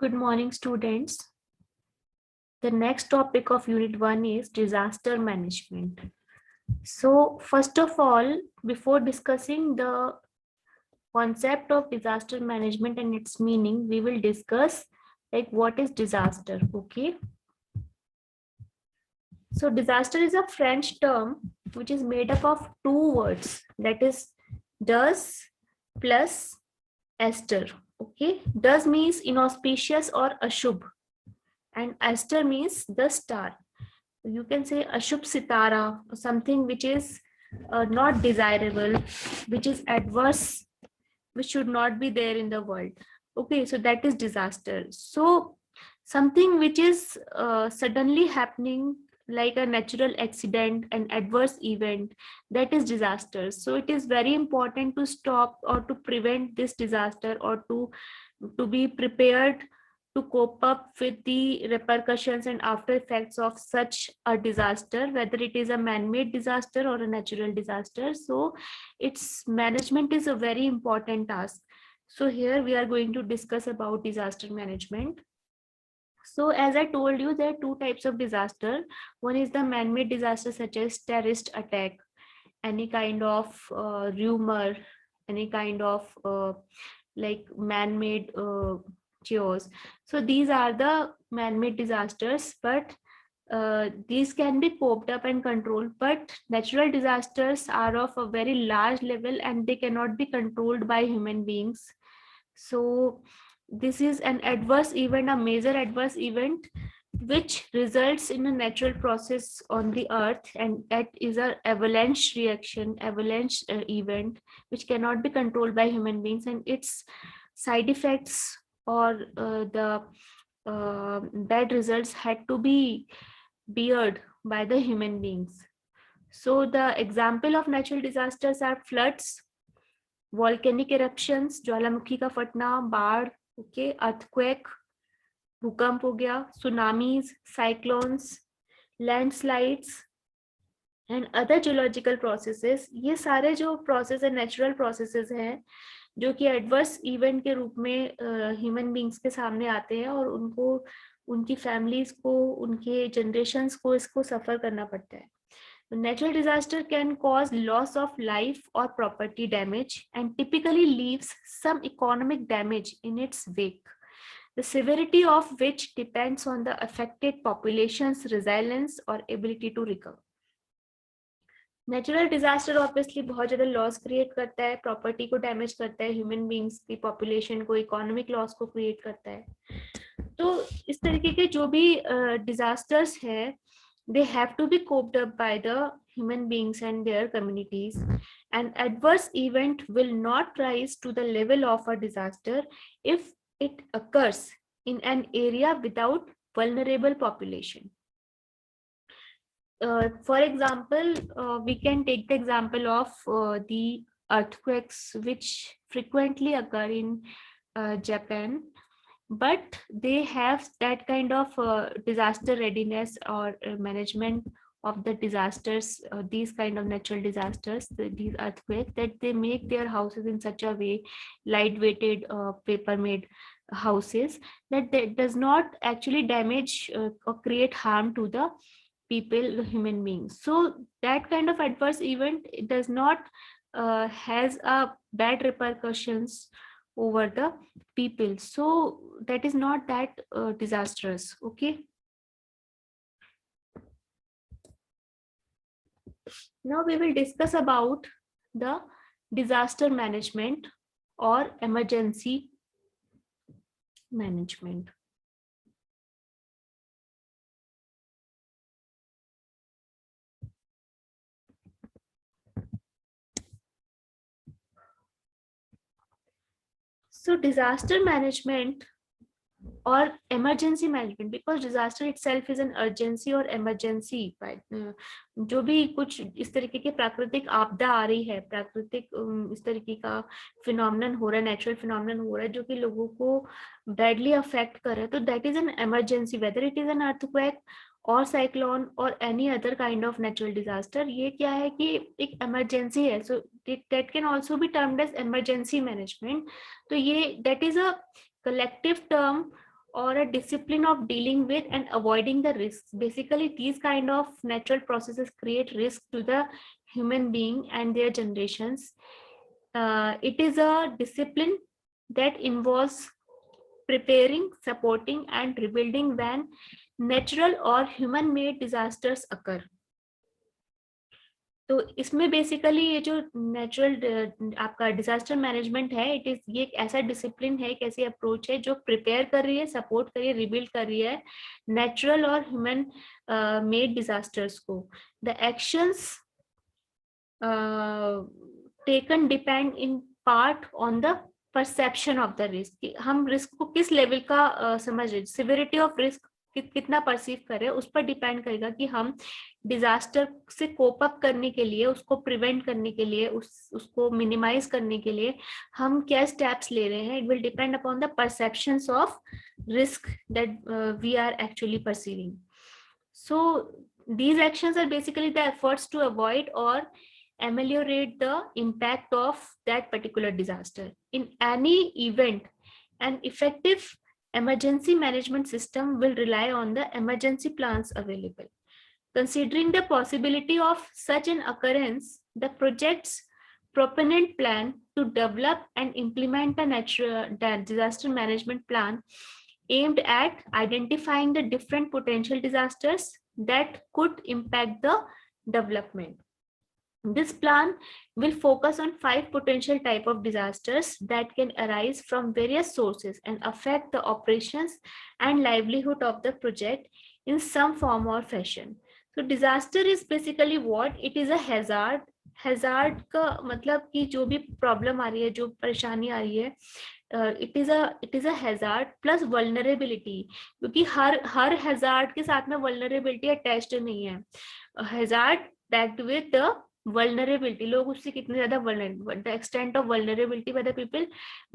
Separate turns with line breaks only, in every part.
Good morning, students. The next topic of Unit 1 is disaster management. So, first of all, before discussing the concept of disaster management and its meaning, we will discuss like what is disaster, okay? So, disaster is a French term which is made up of two words, that is does plus ester, okay? Does means inauspicious or ashubh, and aster means the star. You can say ashubh sitara, something which is not desirable, which is adverse, which should not be there in the world. Okay, so that is disaster. So something which is suddenly happening, like a natural accident, an adverse event, that is disaster. So it is very important to stop or to prevent this disaster, or to be prepared to cope up with the repercussions and after effects of such a disaster, whether it is a man-made disaster or a natural disaster. So its management is a very important task. So here we are going to discuss about disaster management. So as I told you, there are two types of disaster. One is the man-made disaster, such as terrorist attack, any kind of rumor, any kind of like man-made chores. So these are the man-made disasters, but these can be coped up and controlled. But natural disasters are of a very large level and they cannot be controlled by human beings. So this is an adverse event, a major adverse event, which results in a natural process on the earth, and that is a avalanche reaction, avalanche event, which cannot be controlled by human beings, and its side effects or the bad results had to be beared by the human beings. So the example of natural disasters are floods, volcanic eruptions, ज्वालामुखी का फटना, बाढ़, okay, earthquake, भूकंप हो गया, tsunamis, cyclones, landslides and other geological processes. ये सारे जो process है, natural processes हैं, जो कि एडवर्स इवेंट के रूप में ह्यूमन बींग्स के सामने आते हैं, और उनको, उनकी फैमिलीज को, उनके जनरेशन्स को इसको सफर करना पड़ता है. Natural disaster can cause loss of life or property damage and typically leaves some economic damage in its wake, the severity of which depends on the affected population's resilience or ability to recover. Natural disaster obviously बहुत ज्यादा loss create करता है, property को damage करता है, human beings की population को, economic loss को क्रिएट करता है. तो इस तरीके के जो भी डिजास्टर्स है, they have to be coped up by the human beings and their communities. An adverse event will not rise to the level of a disaster if it occurs in an area without vulnerable population. For example, we can take the example of the earthquakes which frequently occur in Japan, but they have that kind of disaster readiness or management of the disasters, these kind of natural disasters, these earthquakes, that they make their houses in such a way, light weighted paper made houses, that does not actually damage or create harm to the people, the human beings. So that kind of adverse event does not has a bad repercussions over the people. So that is not that disastrous. Okay. Now we will discuss about the disaster management or emergency management. So disaster management or emergency management, because disaster itself is an urgency or emergency. जो भी कुछ इस तरीके की प्राकृतिक आपदा आ रही है, प्राकृतिक इस तरीके का फिनोमिनन हो रहा है, नेचुरल फिनोमिनन हो रहा है, जो कि लोगों को बैडली अफेक्ट कर रहा है, तो that is an emergency, whether it is an earthquake और साइक्लोन और any other kind of natural disaster. ये क्या है कि एक इमरजेंसी है. So that can also be termed as emergency management. तो ये that is a collective term or a discipline of dealing with and avoiding the risks. Basically, these kind of natural processes create risk to the human being and their generations. It is a discipline that involves preparing, supporting, and rebuilding when natural or human-made disasters occur. तो इसमें basically ये जो natural आपका disaster management है, it is ये एक ऐसा discipline है, एक ऐसी अप्रोच है जो प्रिपेयर कर रही है, सपोर्ट कर रही है, रिबिल्ड कर रही है नेचुरल और ह्यूमन मेड डिजास्टर्स को. The actions taken depend in part on the perception of the risk. हम रिस्क को किस लेवल का समझ रहे, सिविरिटी ऑफ रिस्क कितना परसीव कर रहे हैं, उस पर डिपेंड करेगा कि हम डिजास्टर से कोप अप करने के लिए, उसको प्रिवेंट करने के लिए, उसको मिनिमाइज करने के लिए हम क्या स्टेप्स ले रहे हैं. It will depend upon the perceptions of risk that we are actually perceiving. So these actions are basically the efforts to avoid or ameliorate the impact of that particular disaster. In any event, an effective emergency management system will rely on the emergency plans available. Considering the possibility of such an occurrence, the project's proponent plan to develop and implement a disaster management plan aimed at identifying the different potential disasters that could impact the development. This plan will focus on 5 potential type of disasters that can arise from various sources and affect the operations and livelihood of the project in some form or fashion. So disaster is basically what? It is a hazard. Hazard का मतलब कि जो भी problem आ रही है, जो परेशानी आ रही है, it is a hazard plus vulnerability, क्योंकि हर हैजार्ड के साथ में वल्नरेबिलिटी अटैच्ड नहीं है. Hazard packed with the vulnerability. लोग उससे कितने ज्यादा the extent of vulnerability by the people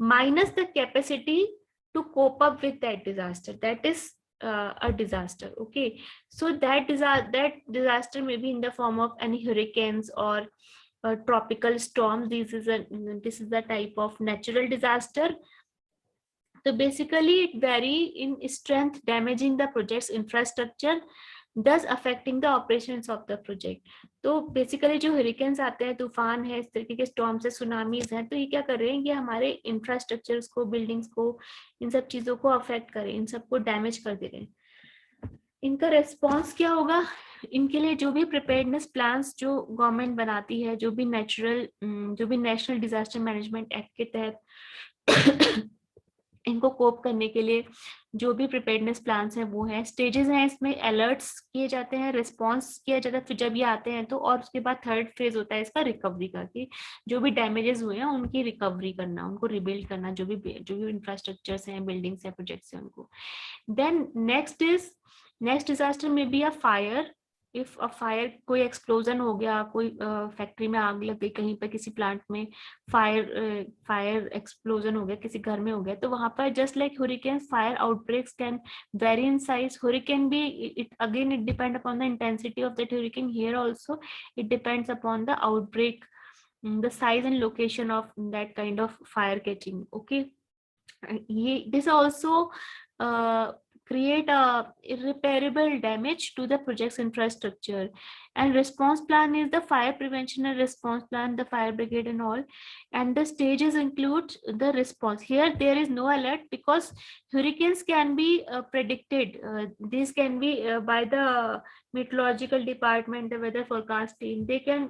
minus the capacity to cope up with that disaster, that is a disaster. Okay, so that disaster may be in the form of any hurricanes or tropical storms. This is the type of natural disaster. So basically it vary in strength, damaging the project's infrastructure, thus affecting the operations of the project. तो basically जो hurricanes आते हैं, तूफान है, इस तरीके के storm से, सुनामीज हैं, तो ये क्या कर रहे हैं, ये हमारे इंफ्रास्ट्रक्चर्स को, बिल्डिंग्स को, इन सब चीजों को अफेक्ट कर रहे हैं, इन सबको डैमेज कर दे रहे हैं. इनका रेस्पॉन्स क्या होगा? इनके लिए जो भी प्रिपेयर्डनेस प्लान्स जो गवर्नमेंट बनाती है, जो भी नेशनल डिजास्टर मैनेजमेंट एक्ट के तहत इनको कोप करने के लिए जो भी प्रिपेयर्डनेस प्लान्स हैं वो हैं. स्टेजेस हैं, इसमें अलर्ट्स किए जाते हैं, रिस्पांस किया जाता है फिर जब ये आते हैं तो, और उसके बाद थर्ड फेज होता है इसका रिकवरी का, कि जो भी डैमेजेस हुए हैं उनकी रिकवरी करना, उनको रिबिल्ड करना, जो भी इंफ्रास्ट्रक्चर्स हैं, बिल्डिंग्स हैं, प्रोजेक्ट्स हैं, उनको. देन नेक्स्ट डिजास्टर में be a fire. If a fire, कोई एक्सप्लोजन हो गया, कोई फैक्ट्री में आग लग गई, कहीं पर किसी प्लांट में फायर एक्सप्लोजन हो गया, किसी घर में हो गया, तो वहां पर just like hurricane, fire outbreaks can vary in size. Hurricane भी it depend upon the intensity of that hurricane. Here also it depends upon the outbreak, the size and location of that kind of fire catching. Okay, this also create a irreparable damage to the project's infrastructure. And response plan is the fire prevention and response plan, the fire brigade and all. And the stages include the response. Here there is no alert because hurricanes can be predicted. These can be by the meteorological department, the weather forecast team. They can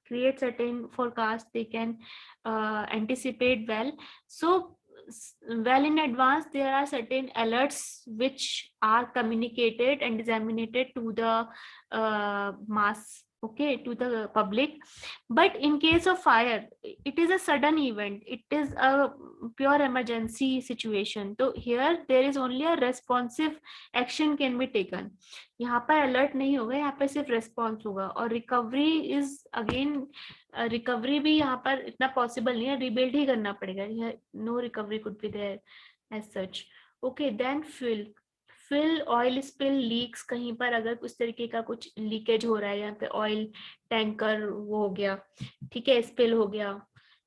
create certain forecasts. They can anticipate well. So well in advance there are certain alerts which are communicated and disseminated to the mass, okay, to the public. But in case of fire, it is a sudden event, it is a pure emergency situation. So here there is only a responsive action can be taken. यहाँ पर alert नहीं होगा, यहाँ पर सिर्फ response होगा. और recovery is again, recovery भी यहाँ पर इतना पॉसिबल नहीं है, रिबिल्ड ही करना पड़ेगा. No recovery could be there as such. Okay, then fill oil spill leaks. कहीं पर अगर उस तरीके का कुछ लीकेज हो रहा है, यहाँ पे ऑयल टैंकर वो हो गया, ठीक है, स्पिल हो गया,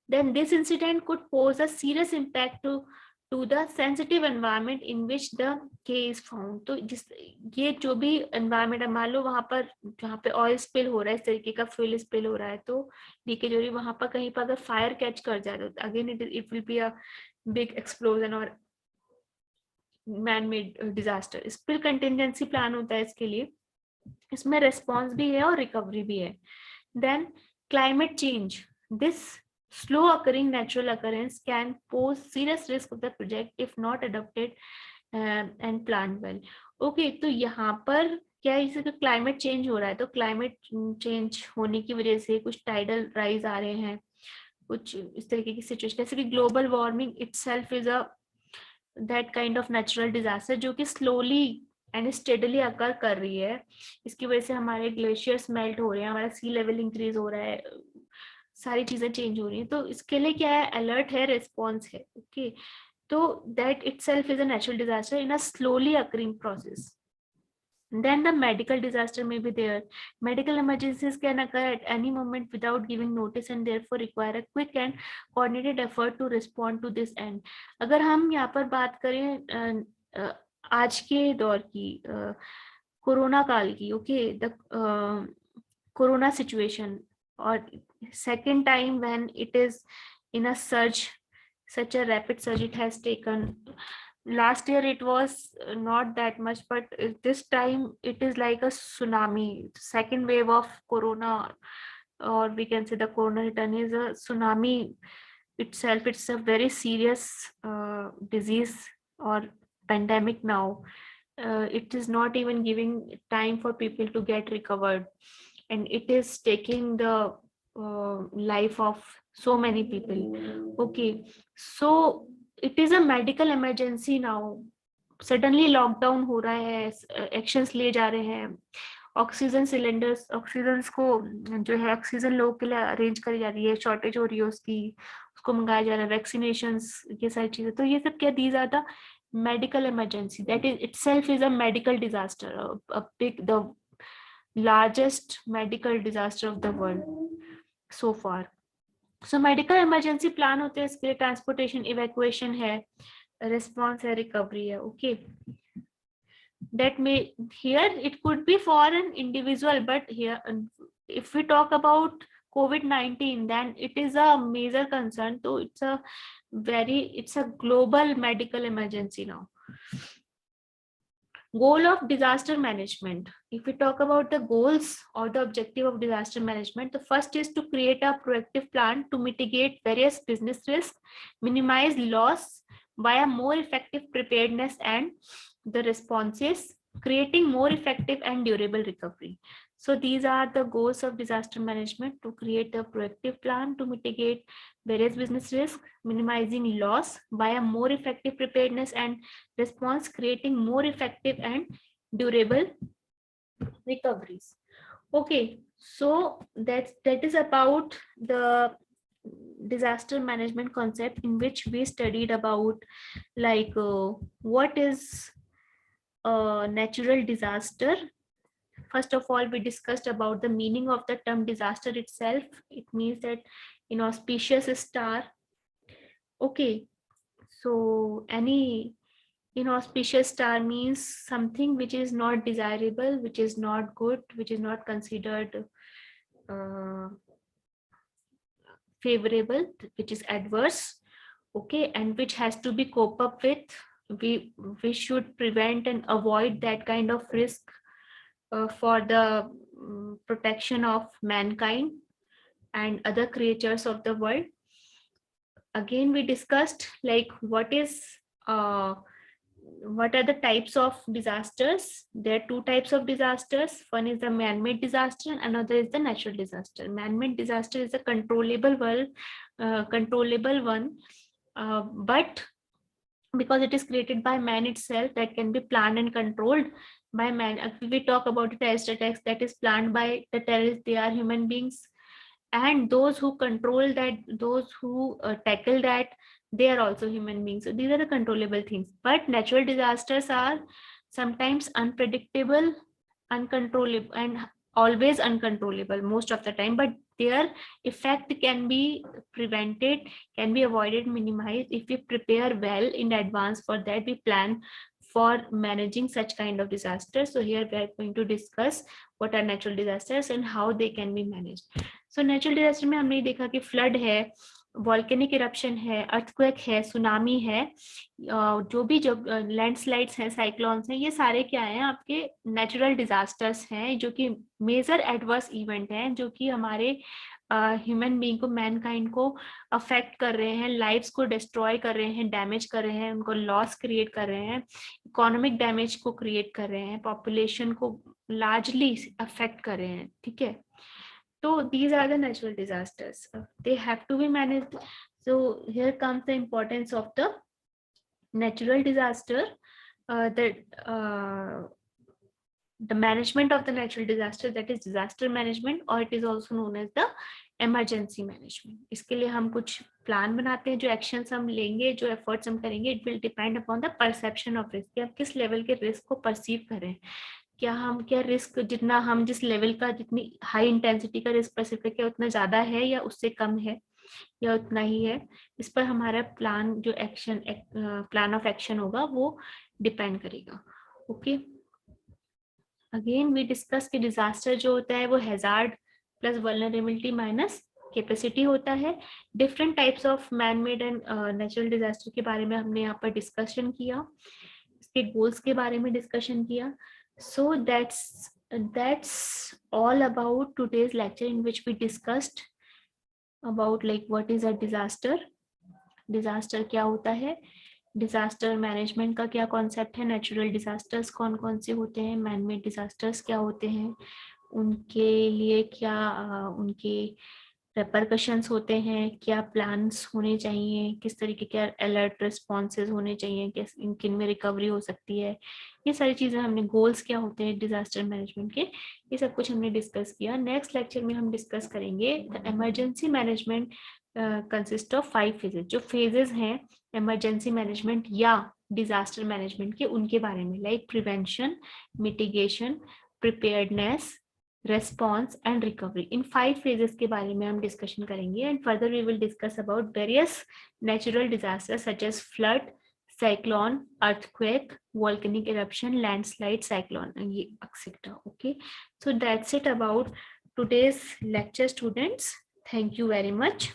then this incident could pose a serious impact to to the sensitive environment in which the K is found. तो जिस ये जो भी environment है, मान लो वहां पर जहाँ पे ऑयल स्पिल हो रहा है, इस तरीके का फ्यूल स्पिल हो रहा है, तो लीकेज हो रही है, वहां पर कहीं पर अगर फायर कैच कर जाए तो again it will be a big explosion और man made disaster. Spill contingency plan होता है इसके लिए, इसमें रिस्पॉन्स भी है और रिकवरी भी है. Then climate change, this slow occurring natural occurrence can pose serious risk of the project if not adopted and planned well. Okay, तो यहाँ पर क्या है, जैसे क्लाइमेट चेंज हो रहा है, तो क्लाइमेट चेंज होने की वजह से कुछ टाइडल राइज आ रहे हैं, कुछ इस तरीके की सिचुएशन, जैसे कि global warming itself is a that kind of natural disaster जो कि स्लोली एंड स्टेडली अकर कर रही है. इसकी वजह से हमारे ग्लेशियर्स मेल्ट हो रहे हैं, हमारा सी लेवल इंक्रीज हो रहा है, सारी चीजें चेंज हो रही हैं. तो इसके लिए क्या है, अलर्ट है, रिस्पॉन्स है. ओके, तो that itself is a natural disaster in a slowly occurring process. Then the medical disaster may be there. Medical emergencies can occur at any moment without giving notice and therefore require a quick and coordinated effort to respond to this end. अगर हम यहाँ पर बात करें आज के दौर की, कोरोना काल की, ओके, द कोरोना सिचुएशन, और second time when it is in a surge, such a rapid surge it has taken. Last year it was not that much, but this time it is like a tsunami. Second wave of corona, or we can say the corona return, is a tsunami itself. It's a very serious disease or pandemic now. It is not even giving time for people to get recovered, and it is taking the life of so many people. Okay, so it is a medical emergency now. Suddenly lockdown हो रहा है, actions लिए जा रहे हैं, oxygen cylinders, oxygen को जो है ऑक्सीजन लोगों के लिए अरेंज करी जा रही है, शॉर्टेज हो रही है उसकी, उसको मंगाया जा रहा है, वैक्सीनेशंस, ये सारी चीजें. तो ये सब क्या, these are the medical emergency. That is itself is a medical disaster, the largest medical disaster of the world so far. So medical emergency plan होते हैं, इसके लिए ट्रांसपोर्टेशन, इवैक्यूएशन है, रिस्पॉन्स है, रिकवरी है. Okay, that may, here it could be for an individual, but here if we talk about COVID-19, then it is a major concern. So it's a global medical emergency now. Goal of disaster management. If we talk about the goals or the objective of disaster management, the first is to create a proactive plan to mitigate various business risks, minimize loss via more effective preparedness and the responses, creating more effective and durable recovery. So these are the goals of disaster management: to create a proactive plan to mitigate various business risks, minimizing loss via more effective preparedness and response, creating more effective and durable recoveries. Okay, so that is about the disaster management concept, in which we studied about like what is a natural disaster. First of all, we discussed about the meaning of the term disaster itself. It means that inauspicious star. Okay, so any inauspicious star means something which is not desirable, which is not good, which is not considered favorable, which is adverse. Okay, and which has to be cope up with. We should prevent and avoid that kind of risk for the protection of mankind and other creatures of the world. Again, we discussed like what are the types of disasters. There are two types of disasters. One is the man-made disaster and another is the natural disaster. Man-made disaster is a controllable one, but because it is created by man itself, that can be planned and controlled by man. If we talk about the terrorist attacks, that is planned by the terrorists, they are human beings, and those who control that, those who tackle that, they are also human beings. So these are the controllable things. But natural disasters are sometimes unpredictable, uncontrollable, and always uncontrollable most of the time, but their effect can be prevented, can be avoided, minimized if we prepare well in advance. For that, we plan for managing such kind of disasters. So here we are going to discuss what are natural disasters and how they can be managed. So natural disaster में हमने देखा कि flood है, volcanic eruption है, earthquake है, tsunami है, जो भी जो लैंडस्लाइड्स हैं, साइक्लोन्स हैं, ये सारे क्या हैं, आपके नेचुरल डिजास्टर्स हैं, जो कि मेजर एडवर्स इवेंट हैं, जो कि हमारे ह्यूमन बीइंग को, मैनकाइंड को अफेक्ट कर रहे हैं, लाइव्स को डिस्ट्रॉय कर रहे हैं, डैमेज कर रहे हैं, उनको लॉस क्रिएट कर रहे हैं, इकोनॉमिक डैमेज को क्रिएट कर रहे हैं, पॉपुलेशन को लार्जली अफेक्ट कर रहे हैं, ठीक है. So these are the natural disasters. They have to be managed. So here comes the importance of the natural disaster. The management of the natural disaster, that is disaster management, or it is also known as the emergency management. इसके लिए हम कुछ plan बनाते हैं, जो actions हम लेंगे, जो एफर्ट्स हम करेंगे, it will depend upon the perception of risk. कि आप किस लेवल के रिस्क को परसीव करें, क्या रिस्क, जितना हम जिस लेवल का, जितनी हाई इंटेंसिटी का रिस्क परसीव करके उतना ज्यादा है या उससे कम है या उतना ही है, इस पर हमारा प्लान, जो एक्शन, प्लान ऑफ एक्शन होगा, वो डिपेंड करेगा. ओके, अगेन वी डिस्कस कि डिजास्टर जो होता है वो hazard plus vulnerability minus capacity होता है. Different types of man made and natural disaster के बारे में हमने यहाँ पर डिस्कशन किया, इसके गोल्स के बारे में डिस्कशन किया. So that's all about today's lecture, in which we discussed about like what is a disaster, disaster क्या होता है, डिजास्टर मैनेजमेंट का क्या कॉन्सेप्ट है, नेचुरल डिजास्टर्स कौन कौन से होते हैं, मैन मेड डिजास्टर्स क्या होते हैं, उनके लिए क्या उनके रेपरकशंस होते हैं, क्या प्लान्स होने चाहिए, किस तरीके के अलर्ट रिस्पॉन्सेज होने चाहिए, किन में रिकवरी हो सकती है, ये सारी चीजें हमने, गोल्स क्या होते हैं डिजास्टर मैनेजमेंट के, ये सब कुछ हमने डिस्कस किया. नेक्स्ट लेक्चर में हम डिस्कस करेंगे emergency management consist of 5 phases. जो फेजेस हैं इमरजेंसी मैनेजमेंट या डिजास्टर मैनेजमेंट के, उनके बारे में, like prevention, mitigation, preparedness, response and recovery. In 5 phases के बारे में हम डिस्कशन करेंगे. And further we will discuss about various natural disasters such as flood, cyclone, earthquake, volcanic eruption, landslide, cyclone, etc. Okay, so that's it about today's lecture, students. Thank you very much.